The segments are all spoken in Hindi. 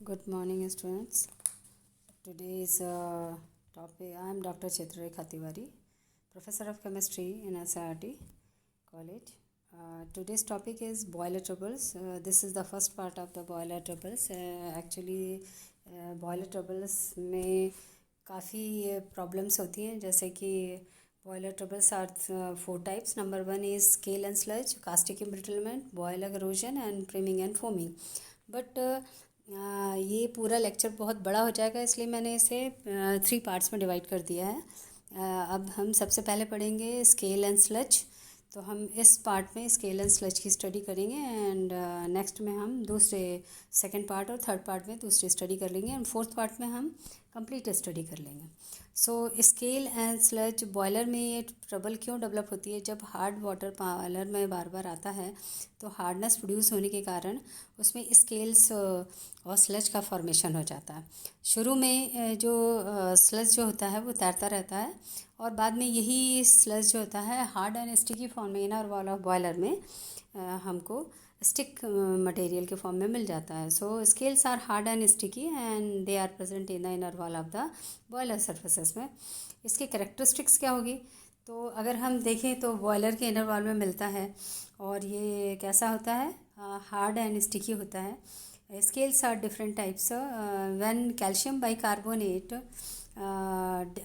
Good morning, students. Today's topic. I am Dr. Chitrarekha Tiwari, Professor of Chemistry in SIRT College. Today's topic is boiler troubles. This is the first part of the boiler troubles. Actually, boiler troubles में काफ़ी problems होती हैं, जैसे कि boiler troubles are four types. Number one is scale and sludge, caustic embrittlement, boiler erosion, and priming and foaming. But ये पूरा लेक्चर बहुत बड़ा हो जाएगा, इसलिए मैंने इसे 3 पार्ट्स में डिवाइड कर दिया है. अब हम सबसे पहले पढ़ेंगे स्केल एंड स्लज. तो हम इस पार्ट में स्केल एंड स्लज की स्टडी करेंगे एंड नेक्स्ट में हम सेकंड पार्ट और थर्ड पार्ट में दूसरी स्टडी कर लेंगे एंड फोर्थ पार्ट में हम कंप्लीट स्टडी कर लेंगे. सो स्केल एंड स्लज बॉयलर में ये ट्रबल क्यों डेवलप होती है? जब हार्ड वाटर बॉयलर में बार बार आता है तो हार्डनेस प्रोड्यूस होने के कारण उसमें स्केल्स और स्लज का फॉर्मेशन हो जाता है. शुरू में जो स्लज जो होता है वो तैरता रहता है और बाद में यही स्लज जो होता है हार्ड एंड स्टिकी फॉर्म में इनर वॉल ऑफ बॉयलर में हमको स्टिक मटेरियल के फॉर्म में मिल जाता है. So scales are hard and sticky and they are present in the inner wall of the boiler surfaces में. इसकी कैरेक्टरिस्टिक्स क्या होगी? तो अगर हम देखें तो बॉयलर के इनर वॉल में मिलता है और ये कैसा होता है? हार्ड एंड स्टिकी होता है. Scales are different types. When calcium bicarbonate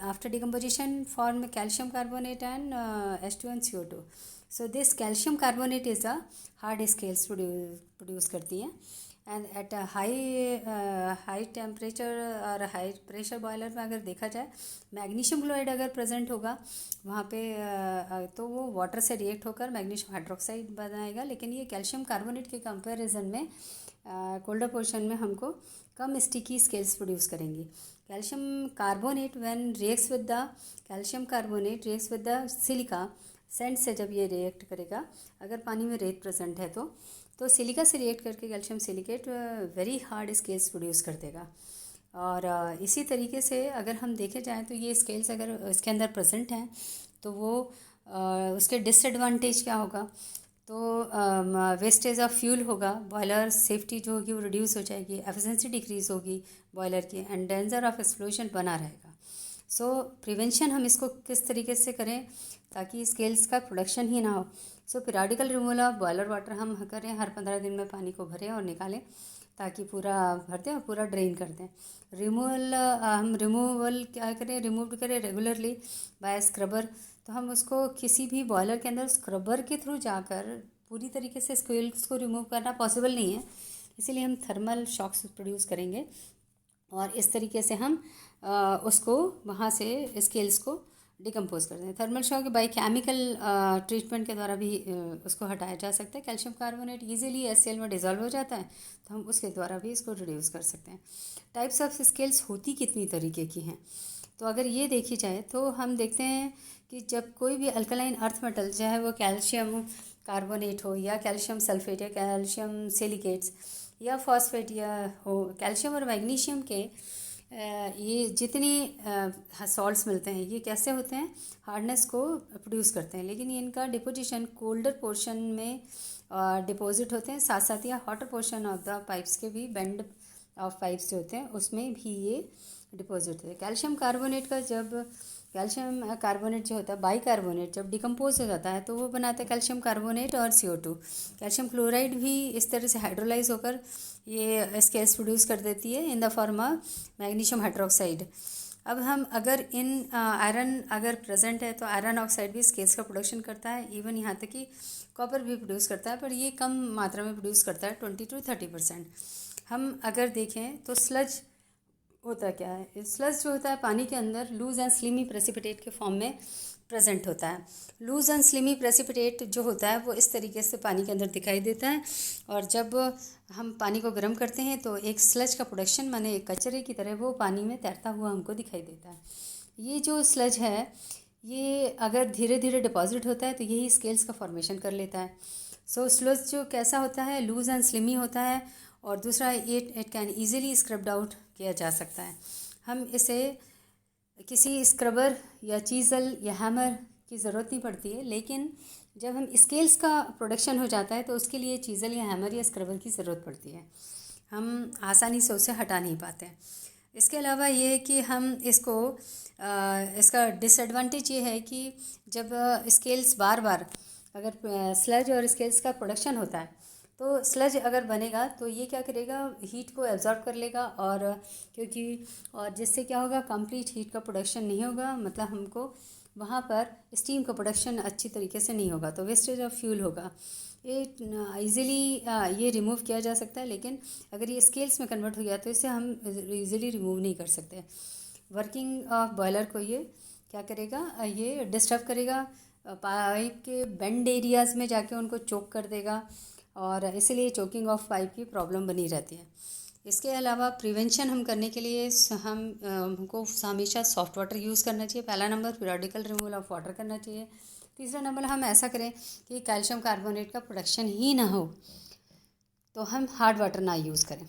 after decomposition form calcium carbonate and H2 and CO2. So this calcium carbonate is a hard scales produce करती है एंड एट हाई टेम्परेचर और हाई प्रेशर बॉयलर में अगर देखा जाए मैग्नीशियम क्लोराइड अगर प्रेजेंट होगा वहाँ पे तो वो वाटर से रिएक्ट होकर मैग्नीशियम हाइड्रोक्साइड बनाएगा. लेकिन ये कैल्शियम कार्बोनेट के कंपैरिजन में कोल्डर पोर्शन में हमको कम स्टिकी स्केल्स प्रोड्यूस करेंगी. Calcium carbonate when reacts with the calcium carbonate reacts with the silica सेंट से जब ये रिएक्ट करेगा, अगर पानी में रेत प्रेजेंट है तो सिलिका से रिएक्ट करके calcium silicate very hard scales produce कर देगा. और इसी तरीके से अगर हम देखे जाएँ तो ये स्केल्स अगर इसके अंदर प्रेजेंट हैं तो वो उसके डिसएडवांटेज क्या होगा? तो वेस्टेज ऑफ फ्यूल होगा, बॉयलर सेफ्टी जो होगी वो रिड्यूस हो जाएगी, एफिशिएंसी डिक्रीज़ होगी बॉयलर की एंड डेंजर ऑफ एक्सप्लोजन बना रहेगा. सो प्रिवेंशन हम इसको किस तरीके से करें ताकि स्केल्स का प्रोडक्शन ही ना हो? So periodical removal of boiler water हम करें, हर 15 दिन में पानी को भरें और निकालें ताकि पूरा भर दें और पूरा ड्रेन कर दें. हम रिमूवल क्या करें? रिमूव करें रेगुलरली बाय स्क्रबर. तो हम उसको किसी भी बॉयलर के अंदर स्क्रबर के थ्रू जाकर पूरी तरीके से स्केल्स को रिमूव करना पॉसिबल नहीं है, इसीलिए हम थर्मल शॉक्स प्रोड्यूस करेंगे और इस तरीके से हम उसको वहाँ से स्केल्स को डिकम्पोज कर दें. Thermal shock by chemical treatment के द्वारा भी उसको हटाया जा सकता है. कैल्शियम कार्बोनेट ईजिली HCl में डिज़ोल्व हो जाता है तो हम उसके द्वारा भी इसको रिड्यूस कर सकते हैं. टाइप्स ऑफ स्केल्स होती कितनी तरीके की हैं? तो अगर ये देखी जाए तो हम देखते हैं कि जब कोई भी अल्कलाइन अर्थ मेटल चाहे वो कैल्शियम कार्बोनेट हो या कैल्शियम सल्फेट या कैल्शियम सिलिकेट्स या फॉस्फेट या हो, कैल्शियम और मैग्नीशियम के ये जितनी सॉल्ट्स मिलते हैं ये कैसे होते हैं? हार्डनेस को प्रोड्यूस करते हैं, लेकिन ये इनका डिपोजिशन कोल्डर पोर्शन में डिपॉजिट होते हैं, साथ साथ या hotter portion of the pipes के भी बेंड ऑफ पाइप्स जो होते हैं उसमें भी ये डिपॉजिट होते हैं. कैल्शियम कार्बोनेट का जब कैल्शियम कार्बोनेट जो होता है बाइकार्बोनेट जब डिकम्पोज हो जाता है तो वो बनाता है कैल्शियम कार्बोनेट और CO2. कैल्शियम क्लोराइड भी इस तरह से हाइड्रोलाइज होकर ये स्केल्स प्रोड्यूस कर देती है in the form of magnesium hydroxide. अब हम अगर इन आयरन अगर प्रेजेंट है तो आयरन ऑक्साइड भी स्केल्स का प्रोडक्शन करता है, इवन यहाँ तक कि कॉपर भी प्रोड्यूस करता है, पर ये कम मात्रा में प्रोड्यूस करता है 20 to 30%. हम अगर देखें तो स्लज होता क्या है? स्लज जो होता है पानी के अंदर लूज एंड स्लिमी प्रेसिपिटेट के फॉर्म में प्रेजेंट होता है. लूज एंड स्लिमी प्रेसिपिटेट जो होता है वो इस तरीके से पानी के अंदर दिखाई देता है और जब हम पानी को गर्म करते हैं तो एक स्लज का प्रोडक्शन माने एक कचरे की तरह वो पानी में तैरता हुआ हमको दिखाई देता है. ये जो स्लज है ये अगर धीरे धीरे डिपॉजिट होता है तो यही स्केल्स का फॉर्मेशन कर लेता है. सो स्लज जो कैसा होता है? लूज एंड स्लिमी होता है और दूसरा it can easily scrubbed out किया जा सकता है. हम इसे किसी स्क्रबर या चीज़ल या हैमर की ज़रूरत नहीं पड़ती है, लेकिन जब हम स्केल्स का प्रोडक्शन हो जाता है तो उसके लिए चीज़ल या हैमर या स्क्रबर की ज़रूरत पड़ती है. हम आसानी से उसे हटा नहीं पाते हैं। इसके अलावा ये है कि हम इसका डिसएडवांटेज ये है कि जब स्केल्स बार बार अगर स्लज और स्केल्स का प्रोडक्शन होता है तो स्लज अगर बनेगा तो ये क्या करेगा, हीट को एब्जॉर्ब कर लेगा, और जिससे क्या होगा, कंप्लीट हीट का प्रोडक्शन नहीं होगा, मतलब हमको वहाँ पर स्टीम का प्रोडक्शन अच्छी तरीके से नहीं होगा, तो वेस्टेज ऑफ फ्यूल होगा। ये इजीली ये रिमूव किया जा सकता है, लेकिन अगर ये स्केल्स में कन्वर्ट हो गया तो इसे हम इजीली रिमूव नहीं कर सकते। वर्किंग ऑफ बॉयलर को ये क्या करेगा, ये डिस्टर्ब करेगा, पाइप के बेंड एरियाज़ में जाके उनको चोक कर देगा, और इसीलिए चोकिंग ऑफ पाइप की प्रॉब्लम बनी रहती है। इसके अलावा प्रिवेंशन हम करने के लिए हमको हमेशा सॉफ्ट वाटर यूज़ करना चाहिए। पहला number periodical removal of water करना चाहिए। तीसरा नंबर हम ऐसा करें कि कैल्शियम कार्बोनेट का प्रोडक्शन ही ना हो, तो हम हार्ड वाटर ना यूज़ करें।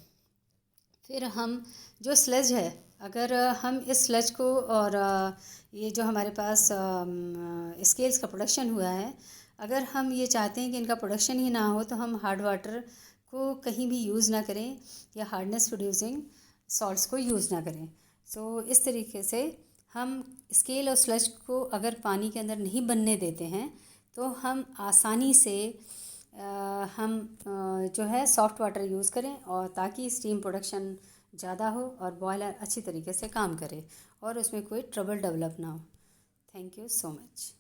फिर हम जो स्लज है, अगर हम इस स्लज को और ये जो हमारे पास स्केल्स का प्रोडक्शन हुआ है, अगर हम ये चाहते हैं कि इनका प्रोडक्शन ही ना हो, तो हम हार्ड वाटर को कहीं भी यूज़ ना करें या हार्डनेस प्रोड्यूसिंग सॉल्ट्स को यूज़ ना करें। सो इस तरीके से हम स्केल और स्लज को अगर पानी के अंदर नहीं बनने देते हैं तो हम आसानी से हम जो है सॉफ्ट वाटर यूज़ करें, और ताकि स्टीम प्रोडक्शन ज़्यादा हो और बॉयलर अच्छी तरीके से काम करे और उसमें कोई ट्रबल डेवलप ना हो। Thank you so much.